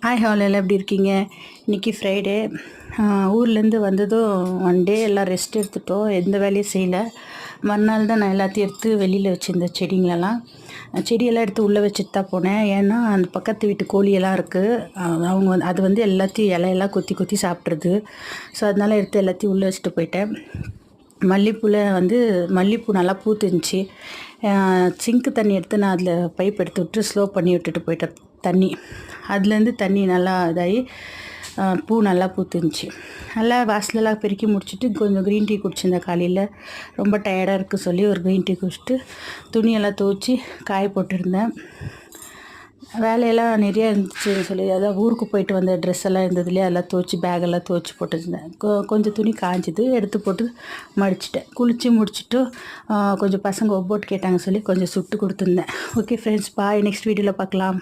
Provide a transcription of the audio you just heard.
Hi hall எல்லாம் எப்படி இருக்கீங்க? இன்றைக்கி ஃப்ரைடே. ஊர்லேருந்து வந்ததும் ஒன் டே எல்லாம் ரெஸ்ட் எடுத்துட்டோம், எந்த வேலையும் செய்யலை. மறுநாள் தான் நான் எல்லாத்தையும் எடுத்து வெளியில் வச்சுருந்தேன். செடியெல்லாம் எடுத்து உள்ளே வச்சுட்டு தான் போனேன். ஏன்னா அந்த பக்கத்து வீட்டு கோழியெல்லாம் இருக்குது, அவங்க அது வந்து எல்லாத்தையும் இலையெல்லாம் கொத்தி கொத்தி சாப்பிட்ருது. ஸோ அதனால் எடுத்து எல்லாத்தையும் உள்ளே வச்சுட்டு போயிட்டேன். மல்லிகைப்பூ நல்லா பூத்துருந்துச்சு. சிங்க்கு தண்ணி எடுத்து நான் அதில் பைப் எடுத்து விட்டு ஸ்லோ பண்ணி விட்டுட்டு போயிட்டேன் தண்ணி. அதுலேருந்து தண்ணி நல்லா இதாகி பூ நல்லா பூத்துருந்துச்சு. நல்லா வாசலெல்லாம் பெருக்கி முடிச்சுட்டு கொஞ்சம் க்ரீன் டீ குடிச்சிருந்தேன். காலையில் ரொம்ப டயர்டாக இருக்குது சொல்லி ஒரு க்ரீன் டீ குடிச்சிட்டு துணியெல்லாம் துவைச்சி காய போட்டிருந்தேன். வேலையெல்லாம் நிறையா இருந்துச்சுன்னு சொல்லி அதான் ஊருக்கு போயிட்டு வந்த ட்ரெஸ் எல்லாம் இருந்ததுலேயே அதெல்லாம் துவைச்சி பேக்கெல்லாம் துவைச்சி போட்டுருந்தேன். கொஞ்சம் துணி காஞ்சிது, எடுத்து போட்டு மடிச்சிட்டேன். குளித்து முடிச்சுட்டு கொஞ்சம் பசங்க ஒப்போட்டு கேட்டாங்க சொல்லி கொஞ்சம் சுட்டு கொடுத்துருந்தேன். ஓகே ஃப்ரெண்ட்ஸ், பாய். நெக்ஸ்ட் வீடியோவில் பார்க்கலாம்.